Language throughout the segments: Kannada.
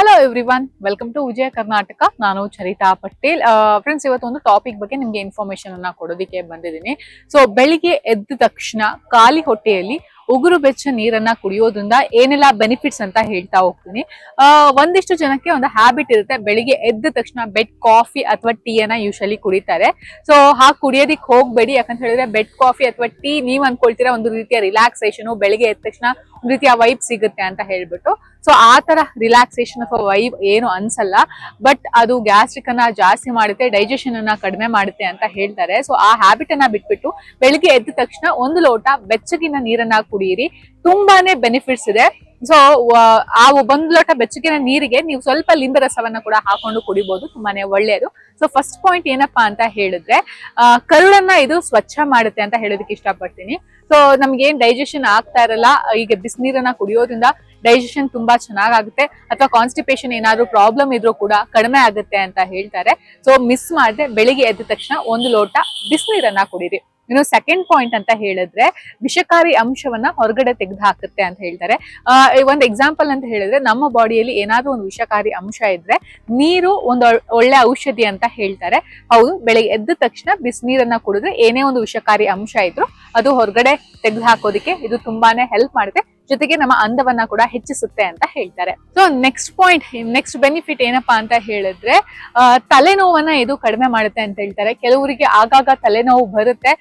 Hello everyone, welcome to Vijaya Karnataka. ನಾನು ಚರಿತಾ ಪಟೇಲ್. ಫ್ರೆಂಡ್ಸ್, ಇವತ್ತು ಒಂದು ಟಾಪಿಕ್ ಬಗ್ಗೆ ನಿಮ್ಗೆ ಇನ್ಫಾರ್ಮೇಶನ್ ಅನ್ನ ಕೊಡೋದಕ್ಕೆ ಬಂದಿದ್ದೀನಿ. ಸೊ ಬೆಳಿಗ್ಗೆ ಎದ್ದ ತಕ್ಷಣ ಖಾಲಿ ಹೊಟ್ಟೆಯಲ್ಲಿ ಉಗುರು ಬೆಚ್ಚ ನೀರನ್ನ ಕುಡಿಯೋದ್ರಿಂದ ಏನೆಲ್ಲ ಬೆನಿಫಿಟ್ಸ್ ಅಂತ ಹೇಳ್ತಾ ಹೋಗ್ತೀನಿ. ಒಂದಿಷ್ಟು ಜನಕ್ಕೆ ಒಂದು ಹ್ಯಾಬಿಟ್ ಇರುತ್ತೆ, ಬೆಳಿಗ್ಗೆ ಎದ್ದ ತಕ್ಷಣ ಬೆಡ್ ಕಾಫಿ ಅಥವಾ ಟೀ ಅನ್ನ ಯೂಶಲಿ ಕುಡಿತಾರೆ. ಸೊ ಹಾಗೆ ಕುಡಿಯೋದಿಕ್ ಹೋಗ್ಬೇಡಿ. ಯಾಕಂತ ಹೇಳಿದ್ರೆ ಬೆಡ್ ಕಾಫಿ ಅಥವಾ ಟೀ ನೀವ್ ಅನ್ಕೊಳ್ತೀರಾ ಒಂದು ರೀತಿಯ ರಿಲ್ಯಾಕ್ಸೇಷನ್, ಬೆಳಿಗ್ಗೆ ಎದ್ದ ತಕ್ಷಣ ಒಂದು ರೀತಿಯ ವೈಬ್ ಸಿಗುತ್ತೆ ಅಂತ ಹೇಳ್ಬಿಟ್ಟು. ಸೊ ಆ ತರ ರಿಲ್ಯಾಕ್ಸೇಷನ್ ಅಥವಾ ವೈಬ್ ಏನು ಅನ್ಸಲ್ಲ, ಬಟ್ ಅದು ಗ್ಯಾಸ್ಟ್ರಿಕ್ ಅನ್ನ ಜಾಸ್ತಿ ಮಾಡುತ್ತೆ, ಡೈಜೆಷನ್ ಅನ್ನ ಕಡಿಮೆ ಮಾಡುತ್ತೆ ಅಂತ ಹೇಳ್ತಾರೆ. ಸೊ ಆ ಹ್ಯಾಬಿಟ್ ಅನ್ನ ಬಿಟ್ಬಿಟ್ಟು ಬೆಳಿಗ್ಗೆ ಎದ್ದ ತಕ್ಷಣ ಒಂದು ಲೋಟ ಬೆಚ್ಚಗಿನ ನೀರನ್ನ ಕುಡಿಯಿರಿ. ತುಂಬಾನೇ ಬೆನಿಫಿಟ್ಸ್ ಇದೆ. ಸೊ ಆ ಒಂದು ಲೋಟ ಬೆಚ್ಚಗಿನ ನೀರಿಗೆ ನೀವು ಸ್ವಲ್ಪ ಲಿಂಬೆ ರಸವನ್ನ ಕೂಡ ಹಾಕೊಂಡು ಕುಡಿಬಹುದು, ತುಂಬಾನೇ ಒಳ್ಳೆಯದು. ಸೊ ಫಸ್ಟ್ ಪಾಯಿಂಟ್ ಏನಪ್ಪಾ ಅಂತ ಹೇಳಿದ್ರೆ, ಕರುಳನ್ನ ಇದು ಸ್ವಚ್ಛ ಮಾಡುತ್ತೆ ಅಂತ ಹೇಳೋದಕ್ಕೆ ಇಷ್ಟಪಡ್ತೀನಿ. ಸೊ ನಮ್ಗೆ ಏನ್ ಡೈಜೆಷನ್ ಆಗ್ತಾ ಇರಲ್ಲ, ಈಗ ಬಿಸಿನೀರನ್ನ ಕುಡಿಯೋದ್ರಿಂದ ಡೈಜೆಷನ್ ತುಂಬಾ ಚೆನ್ನಾಗುತ್ತೆ, ಅಥವಾ ಕಾನ್ಸ್ಟಿಪೇಷನ್ ಏನಾದ್ರು ಪ್ರಾಬ್ಲಮ್ ಇದ್ರೂ ಕೂಡ ಕಡಿಮೆ ಆಗುತ್ತೆ ಅಂತ ಹೇಳ್ತಾರೆ. ಸೊ ಮಿಸ್ ಮಾಡದೆ ಬೆಳಿಗ್ಗೆ ಎದ್ದ ತಕ್ಷಣ ಒಂದು ಲೋಟ ಬಿಸಿನೀರನ್ನ ಕುಡೀರಿ. ಇನ್ನು ಸೆಕೆಂಡ್ ಪಾಯಿಂಟ್ ಅಂತ ಹೇಳಿದ್ರೆ, ವಿಷಕಾರಿ ಅಂಶವನ್ನ ಹೊರಗಡೆ ತೆಗೆದು ಹಾಕುತ್ತೆ ಅಂತ ಹೇಳ್ತಾರೆ. ಒಂದು ಎಕ್ಸಾಂಪಲ್ ಅಂತ ಹೇಳಿದ್ರೆ, ನಮ್ಮ ಬಾಡಿಯಲ್ಲಿ ಏನಾದ್ರೂ ಒಂದು ವಿಷಕಾರಿ ಅಂಶ ಇದ್ರೆ ನೀರು ಒಂದು ಒಳ್ಳೆ ಔಷಧಿ ಅಂತ ಹೇಳ್ತಾರೆ. ಹೌದು, ಬೆಳಿಗ್ಗೆ ಎದ್ದ ತಕ್ಷಣ ಬಿಸಿನೀರನ್ನ ಕುಡಿದ್ರೆ ಏನೇ ಒಂದು ವಿಷಕಾರಿ ಅಂಶ ಇದ್ರು ಅದು ಹೊರಗಡೆ ತೆಗೆದು ಹಾಕೋದಿಕ್ಕೆ ಇದು ತುಂಬಾನೇ ಹೆಲ್ಪ್ ಮಾಡುತ್ತೆ, ಜೊತೆಗೆ ನಮ್ಮ ಅಂದವನ್ನ ಕೂಡ ಹೆಚ್ಚಿಸುತ್ತೆ ಅಂತ ಹೇಳ್ತಾರೆ. ಸೊ ನೆಕ್ಸ್ಟ್ ಬೆನಿಫಿಟ್ ಏನಪ್ಪಾ ಅಂತ ಹೇಳಿದ್ರೆ, ತಲೆನೋವನ್ನ ಇದು ಕಡಿಮೆ ಮಾಡುತ್ತೆ ಅಂತ ಹೇಳ್ತಾರೆ. ಕೆಲವರಿಗೆ ಆಗಾಗ ತಲೆನೋವು ಬರುತ್ತೆ.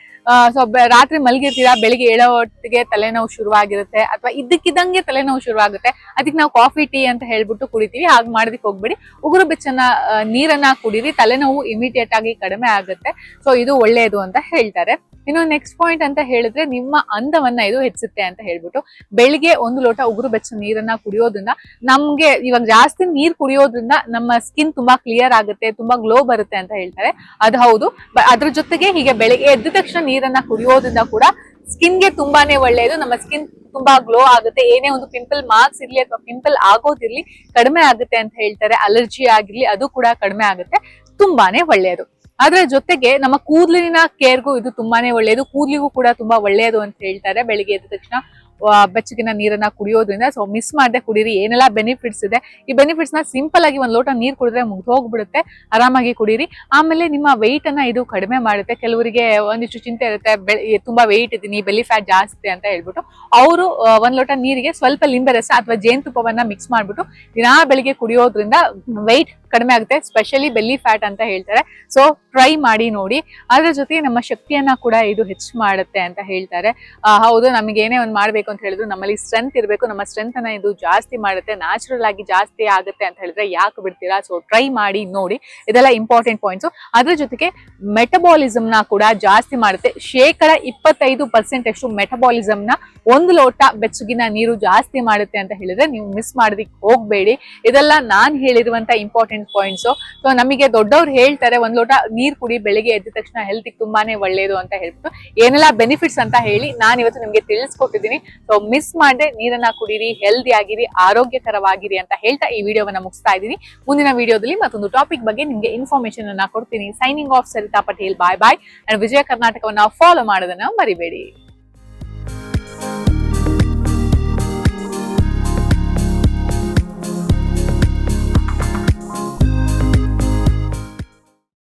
ಸೊ ರಾತ್ರಿ ಮಲಗಿರ್ತೀರಾ, ಬೆಳಿಗ್ಗೆ ಏಳೋ ಹೊತ್ತಿಗೆ ತಲೆನೋವು ಶುರುವಾಗಿರುತ್ತೆ, ಅಥವಾ ಇದ್ದಕ್ಕಿದ್ದಂಗೆ ತಲೆನೋವು ಶುರುವಾಗುತ್ತೆ. ಅದಕ್ಕೆ ನಾವು ಕಾಫಿ ಟೀ ಅಂತ ಹೇಳ್ಬಿಟ್ಟು ಕುಡಿತೀವಿ. ಹಾಗೆ ಮಾಡೋದಕ್ಕೆ ಹೋಗ್ಬೇಡಿ, ಉಗುರು ಬೆಚ್ಚನ ನೀರನ್ನ ಕುಡೀರಿ, ತಲೆನೋವು ಇಮಿಡಿಯೇಟ್ ಆಗಿ ಕಡಿಮೆ ಆಗುತ್ತೆ. ಸೊ ಇದು ಒಳ್ಳೆಯದು ಅಂತ ಹೇಳ್ತಾರೆ. ಇನ್ನು ನೆಕ್ಸ್ಟ್ ಪಾಯಿಂಟ್ ಅಂತ ಹೇಳಿದ್ರೆ, ನಿಮ್ಮ ಅಂದವನ್ನ ಇದು ಹೆಚ್ಚುತ್ತೆ ಅಂತ ಹೇಳ್ಬಿಟ್ಟು. ಬೆಳಿಗ್ಗೆ ಒಂದು ಲೋಟ ಉಗುರು ಬೆಚ್ಚ ನೀರನ್ನ ಕುಡಿಯೋದ್ರಿಂದ ನಮ್ಗೆ ಇವಾಗ ಜಾಸ್ತಿ ನೀರ್ ಕುಡಿಯೋದ್ರಿಂದ ನಮ್ಮ ಸ್ಕಿನ್ ತುಂಬಾ ಕ್ಲಿಯರ್ ಆಗುತ್ತೆ, ತುಂಬಾ ಗ್ಲೋ ಬರುತ್ತೆ ಅಂತ ಹೇಳ್ತಾರೆ. ಅದು ಹೌದು. ಅದ್ರ ಜೊತೆಗೆ ಹೀಗೆ ಬೆಳಿಗ್ಗೆ ಎದ್ದ ತಕ್ಷಣ ನೀರನ್ನ ಕುಡಿಯೋದ್ರಿಂದ ಕೂಡ ಸ್ಕಿನ್ಗೆ ತುಂಬಾನೇ ಒಳ್ಳೆಯದು. ನಮ್ಮ ಸ್ಕಿನ್ ತುಂಬಾ ಗ್ಲೋ ಆಗುತ್ತೆ, ಏನೇ ಒಂದು ಪಿಂಪಲ್ ಮಾರ್ಕ್ಸ್ ಇರ್ಲಿ ಅಥವಾ ಪಿಂಪಲ್ ಆಗೋದಿರ್ಲಿ ಕಡಿಮೆ ಆಗುತ್ತೆ ಅಂತ ಹೇಳ್ತಾರೆ. ಅಲರ್ಜಿ ಆಗಿರ್ಲಿ ಅದು ಕೂಡ ಕಡಿಮೆ ಆಗುತ್ತೆ, ತುಂಬಾನೇ ಒಳ್ಳೆಯದು. ಅದ್ರ ಜೊತೆಗೆ ನಮ್ಮ ಕೂದಲಿನ ಕೇರ್ಗೂ ಇದು ತುಂಬಾನೇ ಒಳ್ಳೆಯದು, ಕೂದಲಿಗೂ ಕೂಡ ತುಂಬಾ ಒಳ್ಳೆಯದು ಅಂತ ಹೇಳ್ತಾರೆ ಬೆಳಿಗ್ಗೆ ಎದ್ದ ತಕ್ಷಣ ಬೆಚ್ಚಗಿನ ನೀರನ್ನ ಕುಡಿಯೋದ್ರಿಂದ. ಸೊ ಮಿಸ್ ಮಾಡದೆ ಕುಡೀರಿ. ಏನೆಲ್ಲ ಬೆನಿಫಿಟ್ಸ್ ಇದೆ, ಈ ಬೆನಿಫಿಟ್ಸ್ ನ ಸಿಂಪಲ್ ಆಗಿ ಒಂದ್ ಲೋಟ ನೀರ್ ಕುಡಿದ್ರೆ ಮುಗ್ದು ಹೋಗ್ಬಿಡುತ್ತೆ, ಆರಾಮಾಗಿ ಕುಡೀರಿ. ಆಮೇಲೆ ನಿಮ್ಮ ವೆಯ್ಟ್ ಅನ್ನ ಇದು ಕಡಿಮೆ ಮಾಡುತ್ತೆ. ಕೆಲವರಿಗೆ ಒಂದಿಷ್ಟು ಚಿಂತೆ ಇರುತ್ತೆ, ತುಂಬಾ ವೆಯ್ಟ್ ಇದೀನಿ, ಬೆಲಿ ಫ್ಯಾಟ್ ಜಾಸ್ತಿ ಅಂತ ಹೇಳ್ಬಿಟ್ಟು, ಅವರು ಒಂದ್ ಲೋಟ ನೀರಿಗೆ ಸ್ವಲ್ಪ ಲಿಂಬೆ ರಸ ಅಥವಾ ಜೇನುತುಪ್ಪವನ್ನ ಮಿಕ್ಸ್ ಮಾಡ್ಬಿಟ್ಟು ದಿನಾ ಬೆಳಿಗ್ಗೆ ಕುಡಿಯೋದ್ರಿಂದ ವೆಯ್ಟ್ ಕಡಿಮೆ ಆಗುತ್ತೆ, ಸ್ಪೆಷಲಿ ಬೆಲ್ಲಿ ಫ್ಯಾಟ್ ಅಂತ ಹೇಳ್ತಾರೆ. ಸೊ ಟ್ರೈ ಮಾಡಿ ನೋಡಿ. ಅದ್ರ ಜೊತೆಗೆ ನಮ್ಮ ಶಕ್ತಿಯನ್ನ ಕೂಡ ಇದು ಹೆಚ್ಚು ಮಾಡುತ್ತೆ ಅಂತ ಹೇಳ್ತಾರೆ. ಹೌದು, ನಮಗೆ ಏನೇ ಒಂದು ಮಾಡ್ಬೇಕು ಅಂತ ಹೇಳಿದ್ರು ನಮ್ಮಲ್ಲಿ ಸ್ಟ್ರೆಂತ್ ಇರಬೇಕು, ನಮ್ಮ ಸ್ಟ್ರೆಂತ್ ಅನ್ನ ಇದು ಜಾಸ್ತಿ ಮಾಡುತ್ತೆ, ನ್ಯಾಚುರಲ್ ಆಗಿ ಜಾಸ್ತಿ ಆಗುತ್ತೆ ಅಂತ ಹೇಳಿದ್ರೆ ಯಾಕೆ ಬಿಡ್ತೀರಾ? ಸೊ ಟ್ರೈ ಮಾಡಿ ನೋಡಿ. ಇದೆಲ್ಲ ಇಂಪಾರ್ಟೆಂಟ್ ಪಾಯಿಂಟ್ಸ್. ಅದ್ರ ಜೊತೆಗೆ ಮೆಟಬಾಲಿಸಮ್ ನ ಕೂಡ ಜಾಸ್ತಿ ಮಾಡುತ್ತೆ. 25% ಅಷ್ಟು ಮೆಟಬಾಲಿಸಮ್ ನ ಒಂದು ಲೋಟ ಬೆಚ್ಚಗಿನ ನೀರು ಜಾಸ್ತಿ ಮಾಡುತ್ತೆ ಅಂತ ಹೇಳಿದ್ರೆ ನೀವು ಮಿಸ್ ಮಾಡೋದಿಕ್ ಹೋಗ್ಬೇಡಿ. ಇದೆಲ್ಲ ನಾನ್ ಹೇಳಿರುವಂತ ಇಂಪಾರ್ಟೆಂಟ್ ಪಾಯಿಂಟ್ಸ್. ಸೊ ನಮಗೆ ದೊಡ್ಡವ್ರು ಹೇಳ್ತಾರೆ ಒಂದ್ ಲೋಟ ನೀರ್ ಕುಡಿ ಬೆಳಿಗ್ಗೆ ಎದ್ದ ತಕ್ಷಣ ಹೆಲ್ತ್ ತುಂಬಾನೇ ಒಳ್ಳೇದು ಅಂತ ಹೇಳ್ಬಿಟ್ಟು, ಏನೆಲ್ಲ ಬೆನಿಫಿಟ್ಸ್ ಅಂತ ಹೇಳಿ ನಾನು ಇವತ್ತು ನಿಮ್ಗೆ ತಿಳಿಸ್ಕೊಟ್ಟಿದ್ದೀನಿ. ಸೊ ಮಿಸ್ ಮಾಡದೆ ನೀರನ್ನ ಕುಡೀರಿ, ಹೆಲ್ದಿ ಆಗಿರಿ, ಆರೋಗ್ಯಕರವಾಗಿರಿ ಅಂತ ಹೇಳ್ತಾ ಈ ವಿಡಿಯೋವನ್ನ ಮುಗಿಸ್ತಾ ಇದ್ದೀನಿ. ಮುಂದಿನ ವಿಡಿಯೋದಲ್ಲಿ ಮತ್ತೊಂದು ಟಾಪಿಕ್ ಬಗ್ಗೆ ನಿಮ್ಗೆ ಇನ್ಫಾರ್ಮೇಶನ್ ಅನ್ನ ಕೊಡ್ತೀನಿ. Signing off Sarita Patel. Bye bye. And Vijaya ಕರ್ನಾಟಕವನ್ನ ಫಾಲೋ ಮಾಡೋದನ್ನ ಮರಿಬೇಡಿ.